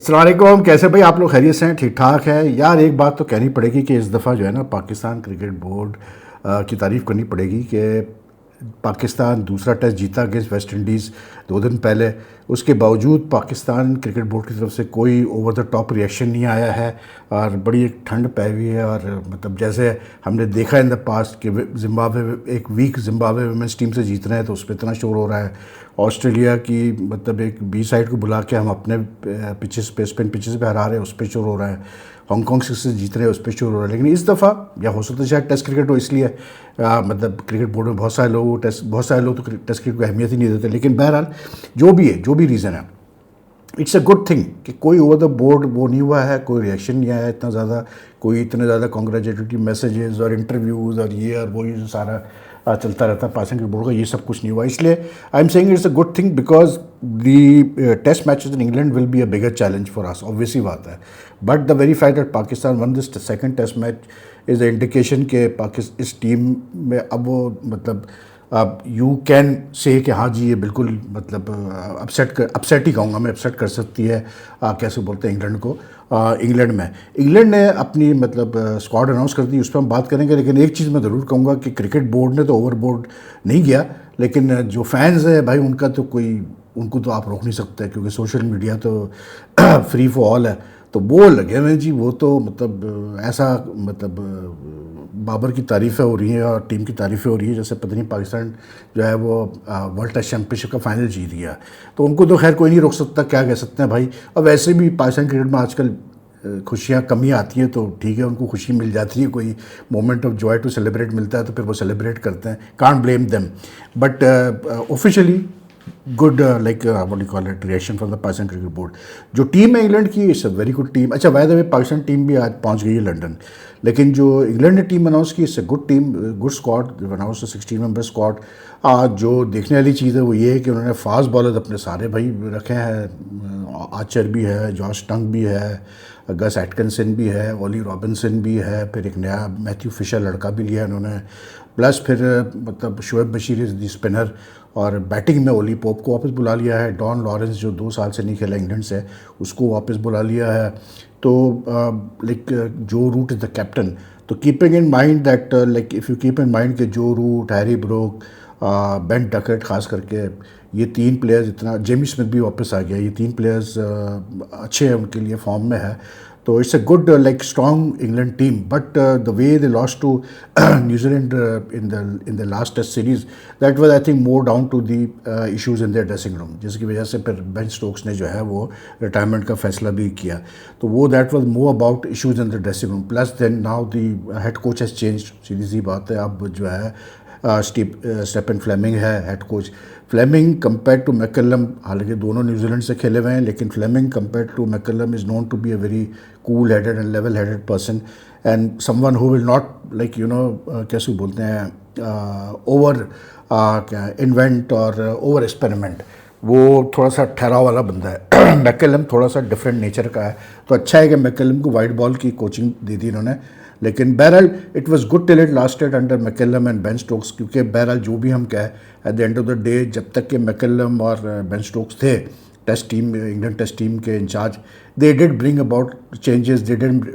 السلام علیکم. کیسے بھائی آپ لوگ خیریت سے ہیں؟ ٹھیک ٹھاک ہے یار. ایک بات تو کہنی پڑے گی کہ اس دفعہ جو ہے نا پاکستان کرکٹ بورڈ کی تعریف کرنی پڑے گی کہ پاکستان دوسرا ٹیسٹ جیتا اگینسٹ ویسٹ انڈیز 2 دن پہلے. اس کے باوجود پاکستان کرکٹ بورڈ کی طرف سے کوئی اوور دا ٹاپ ریئیکشن نہیں آیا ہے اور بڑی ایک ٹھنڈ پی ہوئی ہے. اور مطلب جیسے ہم نے دیکھا ان دا پاسٹ کہ زمبابوے ایک ویک زمبابوے ویمنس ٹیم سے جیت رہے ہیں تو اس پہ اتنا شور ہو رہا ہے. آسٹریلیا کی مطلب ایک بی سائڈ کو بلا کے ہم اپنے پچز پہ اسپن پچز پہ ہرا رہے ہیں اس پہ شور ہو رہا ہے. ہانگ کانگ سے جیت رہے ہیں اس پہ شور ہو رہا ہے. لیکن اس دفعہ یا ہو سکتا ہے شاید ٹیسٹ کرکٹ ہو اس لیے مطلب کرکٹ بورڈ میں بہت سارے لوگ تو ٹیسٹ کرکٹ کو اہمیت ہی نہیں دیتے. لیکن بہرحال جو بھی ہے جو بھی ریزن ہے اٹس اے گڈ تھنگ کہ کوئی اوور دا بورڈ وہ نہیں ہوا ہے, کوئی ریئیکشن نہیں آیا اتنا زیادہ, کوئی اتنے زیادہ کانگریچولیٹری میسیجز اور انٹرویوز اور یہ اور وہ جو سارا چلتا رہتا ہے پاکستان کرکٹ بورڈ کا, یہ سب کچھ نہیں ہوا. اس لیے I am seeing it's a good thing because the test matches in England will be a bigger challenge for us, obviously بات ہے. But the very fact that Pakistan won this second test match is a indication کہ اس team میں اب وہ مطلب you can say کہ ہاں جی یہ بالکل مطلب اپسیٹ ہی کہوں گا میں, اپسیٹ کر سکتی ہے کیسے بولتے ہیں انگلینڈ کو. انگلینڈ نے اپنی مطلب اسکواڈ اناؤنس کر دی, اس پہ ہم بات کریں گے. لیکن ایک چیز میں ضرور کہوں گا کہ کرکٹ بورڈ نے تو اوور بورڈ نہیں گیا, لیکن جو فینز ہیں بھائی ان کا تو ان کو تو آپ روک نہیں سکتے کیونکہ سوشل میڈیا تو فری فار آل ہے. تو وہ لگے ہوئے جی, وہ تو مطلب ایسا مطلب بابر کی تعریفیں ہو رہی ہیں اور ٹیم کی تعریفیں ہو رہی ہیں جیسے پتہ نہیں پاکستان جو ہے وہ ورلڈ ٹیسٹ چیمپئن شپ کا فائنل جیت گیا. تو ان کو تو خیر کوئی نہیں روک سکتا, کیا کہہ سکتے ہیں بھائی. اور ویسے بھی پاکستان کرکٹ میں آج کل خوشیاں کمی آتی ہیں تو ٹھیک ہے, ان کو خوشی مل جاتی ہے, کوئی moment of joy to celebrate ملتا ہے تو پھر وہ سیلیبریٹ کرتے ہیں, can't blame them. But officially good like what you call it reaction from the Pakistan cricket board. جو ٹیم ہے انگلینڈ کی it's a very good team. اچھا by the way Pakistan team بھی آج پہنچ گئی ہے لنڈن, لیکن جو انگلینڈ نے ٹیم اناؤنس کی it's a good team, good squad announce 16 member squad. جو دیکھنے والی چیز ہے وہ یہ ہے کہ انہوں نے فاسٹ بالرز اپنے سارے بھائی رکھے ہیں, آرچر بھی ہے, جاش ٹنگ بھی ہے, گس ایٹکنسن بھی ہے, اولی رابنسن بھی ہے, پھر ایک نیا میتھیو فشر لڑکا بھی لیا انہوں نے, پلس پھر مطلب شعیب بشیر از دی اسپنر, اور بیٹنگ میں اولی پوپ کو واپس بلا لیا ہے. ڈان لارنس جو 2 سال سے نہیں کھیلا انگلینڈ سے اس کو واپس بلا لیا ہے. تو لائک جو روٹ از دا کیپٹن. تو keeping in mind that like if you keep in mind کہ جو روٹ, ہیری بروک, بین ڈکٹ, خاص کر کے یہ 3 پلیئرز, اتنا جیمی اسمتھ بھی واپس آ گیا, یہ 3 پلیئرز اچھے ہیں ان کے لیے, فارم میں ہے. تو it's a good like strong England team. But the way they lost to New Zealand in the last test series that was I think more down to the issues in their dressing room, جس کی وجہ سے پھر بین Stokes نے جو ہے وہ retirement کا فیصلہ بھی کیا. تو وہ that was more about issues in the dressing room. Plus then now the head coach has change, سیدھی سی بات ہے. اب جو ہے اسٹیپن فلیمنگ ہے head coach. Fleming compare to McCullum, حالانکہ دونوں نیوزی لینڈ سے کھیلے ہوئے ہیں, لیکن Fleming compare to McCullum is known to be a very cool headed and level headed person and someone who will not like you know کیسے بولتے ہیں over invent اور over experiment. وہ تھوڑا سا ٹھہراؤ والا بندہ ہے. میکلم تھوڑا سا ڈفرینٹ نیچر کا ہے. تو اچھا ہے کہ میکلم کو وائٹ بال کی کوچنگ دی تھی انہوں نے. لیکن بہرحال it was good till it lasted under McCullum and Ben Stokes, کیونکہ بہرحال جو بھی ہم کہیں at the end of the day جب تک کہ میکلم اور بین اسٹوکس تھے test team England test team کے in charge, they did bring about changes, they did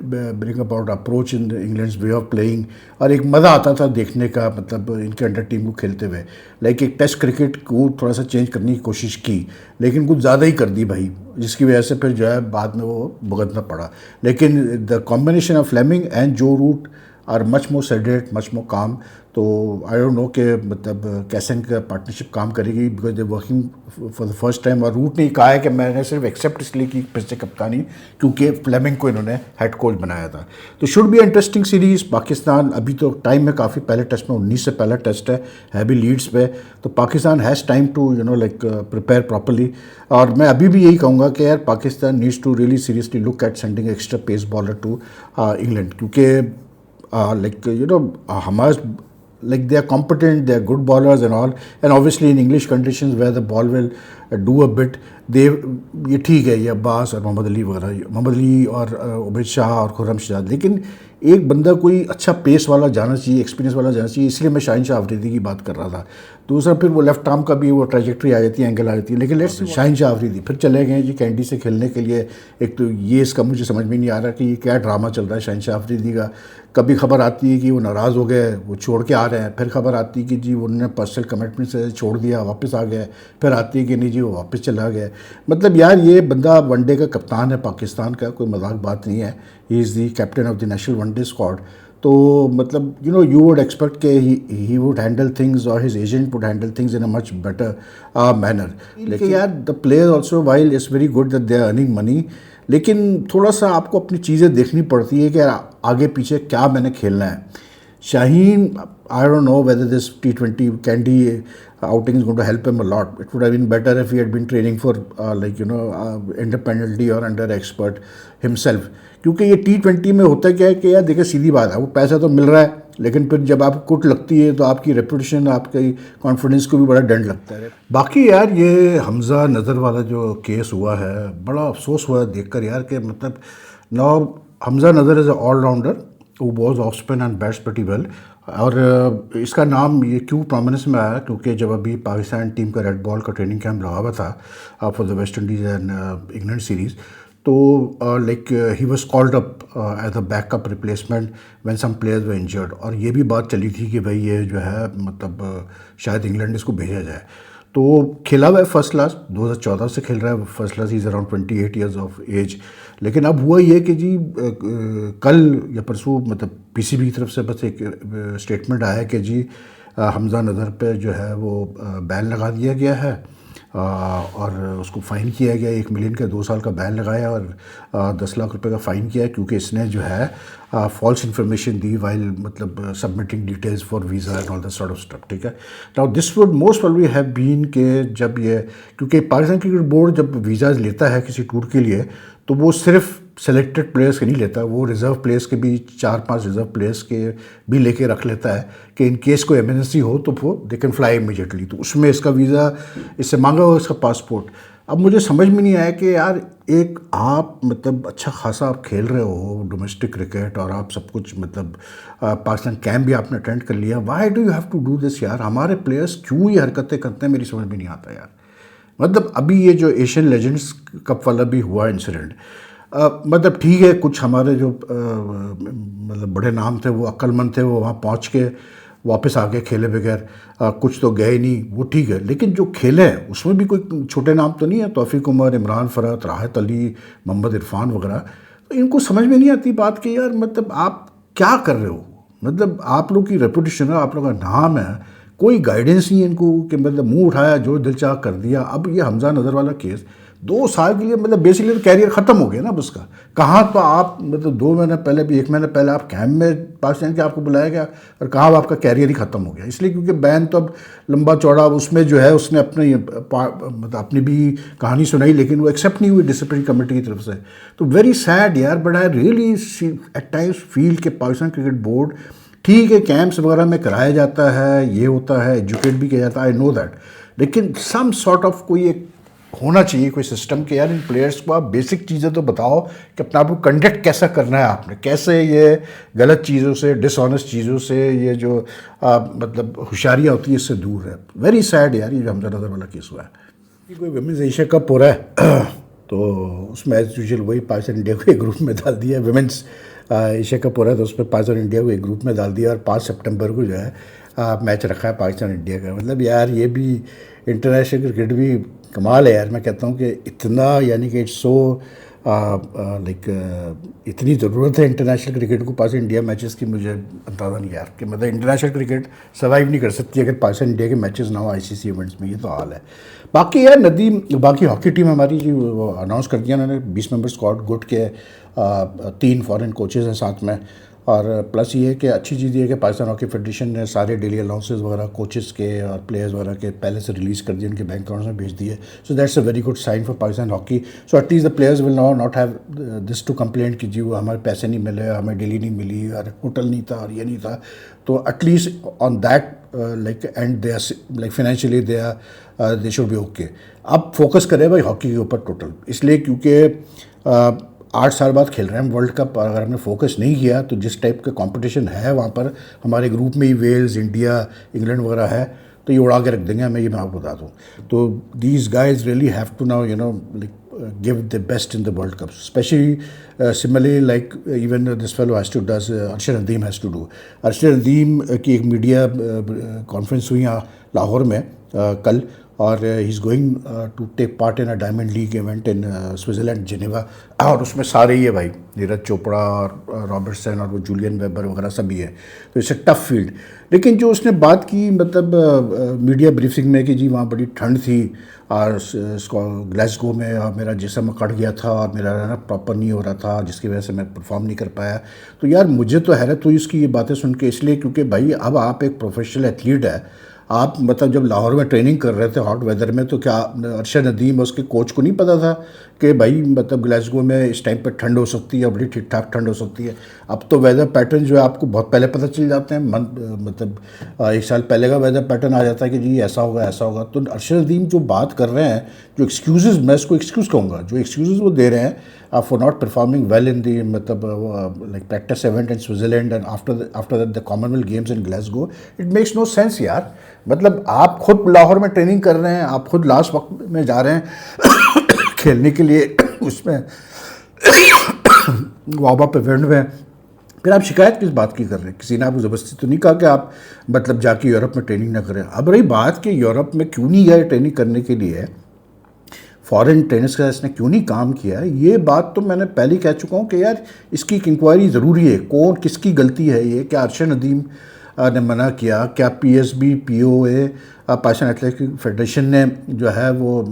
bring about approach in England's way of playing. اور ایک مزہ آتا تھا دیکھنے کا, مطلب ان کے انڈر ٹیم کو کھیلتے ہوئے. لائک ایک ٹیسٹ کرکٹ کو تھوڑا سا چینج کرنے کی کوشش کی لیکن کچھ زیادہ ہی کر دی بھائی, جس کی وجہ سے پھر جو ہے بعد میں وہ بھگتنا پڑا. لیکن the combination of Fleming and جو روٹ آر مچ مور سیڈیٹ, مچ مور کام. تو آئی ڈونٹ نو کہ مطلب کیسے ان کا پارٹنرشپ کام کرے گی because they working for the first time. اور روٹ نے کہا ہے کہ میں نے صرف ایکسیپٹ اس لیے کی پھر سے کپتانی کیونکہ فلیمنگ کو انہوں نے ہیڈ کوچ بنایا تھا. تو should be interesting series. Pakistan ابھی تو ٹائم ہے کافی, پہلے ٹیسٹ میں 19 سے پہلا ٹیسٹ ہے بھی لیڈس پہ. تو Pakistan has time to like prepare properly. اور میں ابھی بھی یہی کہوں گا کہ یار Pakistan needs to really seriously look at sending extra pace bowler to England, کیونکہ like Hamas, like they are competent, they are good bowlers and all, and obviously in English conditions where the ball will do a but they. یہ ٹھیک ہے یہ عباس اور محمد علی وغیرہ, محمد علی اور عبید شاہ اور خرم شہزاد, لیکن ایک بندہ کوئی اچھا پیس والا جانا چاہیے, ایکسپیرینس والا جانا چاہیے. اس لیے میں شاہین شاہ آفریدی کی بات کر رہا تھا. دوسرا پھر وہ لیفٹ آرم کا بھی وہ ٹریجیکٹری آ جاتی ہے, اینگل آ جاتی ہے. لیکن لیٹس شاہین شاہ آفریدی پھر چلے گئے جی کینڈی سے کھیلنے کے لیے. ایک تو یہ اس کا مجھے سمجھ میں نہیں آ رہا کہ یہ کیا ڈرامہ چل رہا ہے شاہین شاہ آفریدی کا. کبھی خبر آتی ہے کہ وہ ناراض ہو گئے, وہ چھوڑ کے آ رہے ہیں, پھر خبر آتی ہے کہ جی انہوں نے پرسنل کمٹمنٹ سے چھوڑ دیا, واپس آ گئے, پھر آتی ہے کہ نہیں جی وہ واپس چلا گیا. مطلب یار یہ بندہ ون ڈے کا کپتان ہے پاکستان کا, کوئی مذاق بات نہیں ہے. He is the captain of the national one day squad. تو مطلب یو ووڈ ایکسپیکٹ کہ ہی ووڈ ہینڈل تھنگز اور his agent would handle things in a much better manner. لیکن یار the player also while it's very good that they are earning money, لیکن تھوڑا سا آپ کو اپنی چیزیں دیکھنی پڑتی ہے کہ آگے پیچھے کیا میں نے کھیلنا ہے. Shaheen, I don't know whether this T20 Kandy outing is going to help him a lot. It would have been better if he had been training for independently or under expert himself. کیونکہ یہ T20 میں ہوتا کیا ہے کہ یار دیکھیں سیدھی بات ہے, وہ پیسہ تو مل رہا ہے, لیکن پھر جب آپ کو کٹ لگتی ہے تو آپ کی ریپوٹیشن, آپ کی کانفیڈنس کو بھی بڑا ڈنڈ لگتا ہے. باقی یار یہ حمزہ نذر والا جو کیس ہوا ہے, بڑا افسوس ہوا ہے دیکھ کر یار کہ مطلب no Hamza Nazar is a all rounder who was off spin and bats pretty well. اور اس کا نام یہ کیوں پرومیننس میں آیا کیونکہ جب ابھی پاکستان ٹیم کا ریڈ بال کا ٹریننگ کیمپ لگا ہوا تھا for the West Indies and England series, تو like he was called up as a back up replacement when some players were injured. اور یہ بھی بات چلی تھی کہ بھائی یہ جو ہے مطلب شاید انگلینڈ اس کو بھیجا جائے. تو کھیلا ہوا ہے فرسٹ کلاس, 2014 سے کھیل رہا ہے first class, is around 28 years of age. لیکن اب ہوا یہ کہ جی کل یا پرسوں مطلب پی سی بی کی طرف سے بس ایک اسٹیٹمنٹ آیا کہ جی حمزہ نذر پہ جو ہے وہ بین لگا دیا گیا ہے اور اس کو فائن کیا گیا, 1 ملین کا 2 سال کا بین لگایا اور 10 لاکھ روپے کا فائن کیا ہے کیونکہ اس نے جو ہے فالس انفارمیشن دی وائل مطلب submitting details for visa and all that sort of stuff. ٹھیک ہے, now this would most probably have been کہ جب یہ, کیونکہ پاکستان کرکٹ بورڈ جب ویزاز لیتا ہے کسی ٹور کے لیے تو وہ صرف سلیکٹڈ پلیئرس کے نہیں لیتا, وہ ریزرو پلیئرس کے بھی 4-5 ریزرو پلیئرس کے بھی لے کے رکھ لیتا ہے کہ ان کیس کوئی ایمرجنسی ہو تو وہ دے کین فلائی امیجیٹلی. تو اس میں اس کا ویزا اس سے مانگا ہوا, اس کا پاسپورٹ. اب مجھے سمجھ میں نہیں آیا کہ یار ایک آپ مطلب اچھا خاصا آپ کھیل رہے ہو ڈومیسٹک کرکٹ اور آپ سب کچھ مطلب پاکستان کیمپ بھی آپ نے اٹینڈ کر لیا, why do you have to do this یار. ہمارے پلیئرس کیوں یہ حرکتیں کرتے ہیں میری سمجھ میں نہیں آتا یار. مطلب ابھی یہ جو ایشین لیجنڈس کپ والا بھی ہوا انسیڈنٹ, مطلب ٹھیک ہے کچھ ہمارے جو مطلب بڑے نام تھے وہ عقل مند تھے, وہ وہاں پہنچ کے واپس آ گئے کھیلے بغیر, کچھ تو گئے نہیں, وہ ٹھیک ہے. لیکن جو کھیلے ہیں اس میں بھی کوئی چھوٹے نام تو نہیں ہے, توفیق عمر, عمران فرحت, راحت علی, محمد عرفان وغیرہ. تو ان کو سمجھ میں نہیں آتی بات کہ یار مطلب آپ کیا کر رہے ہو. مطلب آپ لوگ کی ریپوٹیشن ہے, آپ لوگوں کا نام ہے, کوئی گائیڈنس نہیں ہے ان کو کہ مطلب منہ اٹھایا جو دل چاہ کر دیا. اب یہ حمزہ نذر والا کیس 2 سال کے لیے مطلب بیسکلی تو کیریئر ختم ہو گیا نا اب اس کا. کہاں تو آپ مطلب 2 مہینے پہلے بھی 1 مہینے پہلے آپ کیمپ میں پاکستان کے آپ کو بلایا گیا اور کہاں آپ کا کیریئر ہی ختم ہو گیا. اس لیے کیونکہ بین تو اب لمبا چوڑا, اس میں جو ہے اس نے مطلب اپنی بھی کہانی سنائی لیکن وہ ایکسیپٹ نہیں ہوئی ڈسپلنری کمیٹی کی طرف سے. تو ویری سیڈ یار, but I really at times feel کہ پاکستان کرکٹ بورڈ ٹھیک ہے کیمپس وغیرہ میں کرایا جاتا ہے, یہ ہوتا ہے, ایجوکیٹ بھی کیا جاتا ہے, آئی نو دیٹ, لیکن سم سارٹ آف کوئی ایک ہونا چاہیے کوئی سسٹم کہ یار ان پلیئرس کو آپ بیسک چیزیں تو بتاؤ کہ اپنا آپ کو کنڈکٹ کیسا کرنا ہے, آپ نے کیسے یہ غلط چیزوں سے, ڈس آنیسٹ چیزوں سے, یہ جو مطلب ہوشیاریاں ہوتی ہیں اس سے دور ہے. ویری سیڈ یار یہ جو حمزہ نذر والا کیس ہوا ہے. کوئی ویمنز ایشیا کپ ہو رہا ہے تو اس میں ایز یوزول وہی پاکستان انڈیا کو ایک گروپ میں ڈال دیا. ویمنس ایشیا کپ ہو رہا ہے تو اس میں پاکستان انڈیا کو ایک گروپ میں ڈال دیا اور 5 سپٹمبر کو جو ہے میچ رکھا ہے پاکستان انڈیا کا. مطلب یار یہ بھی انٹرنیشنل کرکٹ بھی کمال ہے یار. میں کہتا ہوں کہ اتنا یعنی کہ اٹس سو لائک اتنی ضرورت ہے انٹرنیشنل کرکٹ کو پاکستان انڈیا میچز کی, مجھے اندازہ نہیں یار کہ مطلب انٹرنیشنل کرکٹ سروائیو نہیں کر سکتی اگر پاکستان انڈیا کے میچز نہ ہو آئی سی سی ایونٹس میں. یہ تو حال ہے. باقی یار ندیم, باقی ہاکی ٹیم ہماری جی وہ اناؤنس کر دیا انہوں نے 20 ممبر اسکواڈ گڈ کے 3 فارن کوچز ہیں ساتھ میں. اور پلس یہ ہے کہ اچھی چیز یہ ہے کہ پاکستان ہاکی فیڈریشن نے سارے ڈیلی الاؤنسز وغیرہ کوچز کے اور پلیئرز وغیرہ کے پہلے سے ریلیز کر دیے, ان کے بینک اکاؤنٹس میں بھیج دیے. So that's a very good sign for Pakistan hockey. So at least the players will not have this to complaint کہ جی وہ ہمارے پیسے نہیں ملے, ہمیں ڈیلی نہیں ملی اور ہوٹل نہیں تھا اور یہ نہیں تھا. تو at least on that like and they are like financially they are they should be okay. اب فوکس کریں بھائی ہاکی کے اوپر ٹوٹل، اس لیے کیونکہ 8 سال بعد کھیل رہے ہیں ہم ورلڈ کپ، اور اگر ہم نے فوکس نہیں کیا تو جس ٹائپ کا کمپٹیشن ہے وہاں پر، ہمارے گروپ میں ہی ویلز، انڈیا، انگلینڈ وغیرہ ہے، تو یہ اڑا کے رکھ دیں گے ہمیں، یہ میں آپ کو بتا دوں. تو these guys really have to now give the best in the World Cup, especially similarly like even this fellow has to does Arshad Nadeem has to do. Arshad Nadeem کی ایک میڈیا کانفرنس ہوئی یہاں لاہور میں کل، اور he is going to take part in a Diamond League event in Switzerland Geneva, اور اس میں سارے ہی ہے بھائی، نیرج چوپڑا اور رابرٹسن اور وہ جولین ویبر وغیرہ سب ہی ہے. تو اٹس اے ٹف فیلڈ. لیکن جو اس نے بات کی مطلب میڈیا بریفنگ میں کہ جی وہاں بڑی ٹھنڈ تھی اور گلیسگو میں، اور میرا جسم اکڑ گیا تھا اور میرا نا پراپر نہیں ہو رہا تھا جس کی وجہ سے میں پرفارم نہیں کر پایا. تو یار مجھے تو حیرت ہوئی اس کی یہ باتیں سن کے، اس لیے کیونکہ بھائی اب آپ ایک پروفیشنل ایتھلیٹ ہے. آپ مطلب جب لاہور میں ٹریننگ کر رہے تھے ہاٹ ویدر میں، تو کیا ارشد ندیم اس کے کوچ کو نہیں پتا تھا کہ بھائی مطلب گلیسگو میں اس ٹائم پہ ٹھنڈ ہو سکتی ہے، بڑی ٹھیک ٹھاک ٹھنڈ ہو سکتی ہے. اب تو ویدر پیٹرن جو ہے آپ کو بہت پہلے پتہ چل جاتے ہیں، مطلب 1 سال پہلے کا ویدر پیٹرن آ جاتا ہے کہ جی ایسا ہوگا ایسا ہوگا. تو ارشد ندیم جو بات کر رہے ہیں، جو ایکسکیوزز، میں اس کو ایکسکیوز کہوں گا، جو ایکسکیوزز وہ دے رہے ہیں for not performing well in the مطلب like practice event in Switzerland and after the Commonwealth Games in Glasgow, it makes no sense یار. مطلب آپ خود لاہور میں ٹریننگ کر رہے ہیں، آپ خود لاسٹ وقت میں جا رہے ہیں کھیلنے کے لیے، اس میں وابا پہ ونڈ میں، پھر آپ شکایت کس بات کی کر رہے ہیں؟ کسی نے آپ کو زبردستی تو نہیں کہا کہ آپ مطلب جا کے یورپ میں ٹریننگ نہ کریں. اب رہی بات کہ یورپ میں کیوں نہیں گئے ٹریننگ کرنے کے لیے، فارن ٹرینرس کا اس نے کیوں نہیں کام کیا، یہ بات تو میں نے پہلے ہی کہہ چکا ہوں کہ یار اس کی ایک انکوائری ضروری ہے. کون کس کی غلطی ہے یہ؟ کیا ارشد ندیم نے منع کیا؟ کیا پی ایس بی، پی او اے، پاکستان ایتھلیٹک فیڈریشن نے جو ہے وہ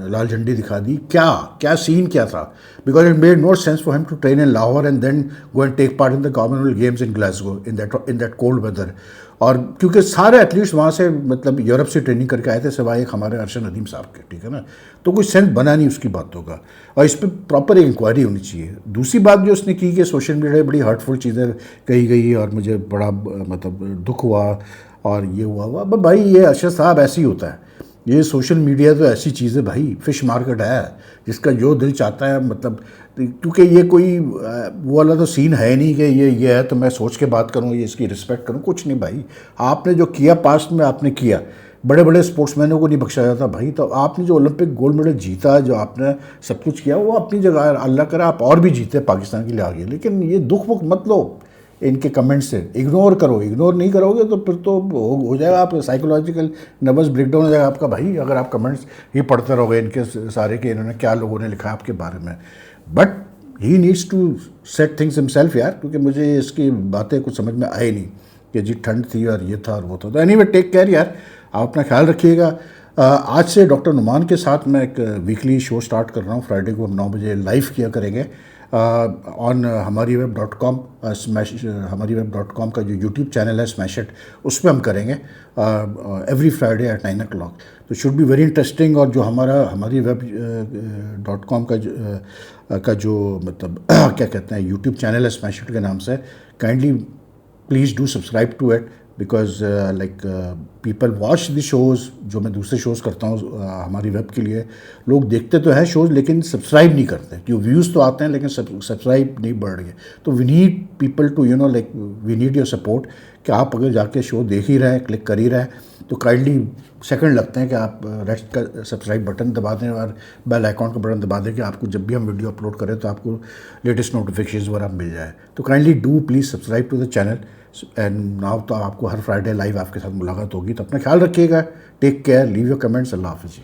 لال جھنڈی دکھا دی؟ کیا سین کیا تھا؟ Because it made no sense for him to train in Lahore and then go and take part in the Commonwealth Games in Glasgow in that cold weather. اور کیونکہ سارے ایتھلیٹس وہاں سے مطلب یورپ سے ٹریننگ کر کے آئے تھے سوائے ایک ہمارے ارشد ندیم صاحب کے، ٹھیک ہے نا. تو کوئی سینس بنا نہیں اس کی باتوں کا، اور اس پہ پراپر ایک انکوائری ہونی چاہیے. دوسری بات جو اس نے کی کہ سوشل میڈیا بڑی ہرٹفل چیزیں کہی گئی اور مجھے بڑا مطلب دکھ ہوا اور یہ ہوا. بھائی یہ ارشد صاحب ایسے ہی ہوتا ہے، یہ سوشل میڈیا تو ایسی چیز ہے بھائی، فش مارکیٹ ہے، جس کا جو دل چاہتا ہے مطلب، کیونکہ یہ کوئی وہ والا تو سین ہے نہیں کہ یہ ہے تو میں سوچ کے بات کروں، یہ اس کی رسپیکٹ کروں، کچھ نہیں بھائی. آپ نے جو کیا پاسٹ میں آپ نے کیا، بڑے بڑے اسپورٹس مینوں کو نہیں بخشا جاتا بھائی. تو آپ نے جو اولمپک گولڈ میڈل جیتا، جو آپ نے سب کچھ کیا، وہ اپنی جگہ ہے، اللہ کرے آپ اور بھی جیتے پاکستان کے لیے آگے. لیکن یہ دکھ وقت مت لو ان کے کمنٹ سے، اگنور کرو. اگنور نہیں کرو گے تو پھر تو ہو جائے گا آپ سائیکولوجیکل نروس بریک ڈاؤن ہو جائے گا آپ کا بھائی، اگر آپ کمنٹس ہی پڑھتے رہو گے ان کے سارے کہ انہوں نے کیا لوگوں نے لکھا آپ کے بارے میں. But he needs to set things himself یار، کیونکہ مجھے اس کی باتیں کچھ سمجھ میں آئی نہیں کہ جی ٹھنڈ تھی اور یہ تھا اور وہ تھا. تو اینی وے ٹیک کیئر یار، آپ اپنا خیال رکھیے گا. آج سے ڈاکٹر نعمان کے ساتھ میں ایک ویکلی شو سٹارٹ کر رہا ہوں، فرائیڈے کو ہم 9 بجے لائیو کیا کریں گے آن ہماری ویب.com. ہماری ویب.com کا جو یوٹیوب چینل ہے اسمیش اٹ، اس پہ ہم کریں گے ایوری فرائیڈے ایٹ 9 o'clock. تو شوڈ بی ویری انٹرسٹنگ. اور جو ہماری ویب.com کا جو مطلب کیا کہتے ہیں یوٹیوب چینل ہے اسمیش اٹ کے نام سے، kindly please do subscribe to it, because like people watch the shows جو میں دوسرے شوز کرتا ہوں ہماری ویب کے لیے. لوگ دیکھتے تو ہیں شوز لیکن سبسکرائب نہیں کرتے، جو ویوز تو آتے ہیں لیکن سبسکرائب نہیں بڑھ رہی ہے. تو we need people to like we need your support, کہ آپ اگر جا کے شو دیکھ ہی رہے ہیں، کلک کر ہی رہے ہیں، تو کائنڈلی سیکنڈ لگتے ہیں کہ آپ ریڈ کا سبسکرائب بٹن دبا دیں اور بیل آئیکن کا بٹن دبا دیں کہ آپ کو جب بھی ہم ویڈیو اپلوڈ کریں تو آپ کو لیٹسٹ نوٹیفیکیشنز وغیرہ مل جائے. تو kindly do please subscribe to the channel. And now تو آپ کو ہر فرائیڈے لائیو آپ کے ساتھ ملاقات ہوگی. تو اپنا خیال رکھیے گا، take care, leave your comments. اللہ حافظ.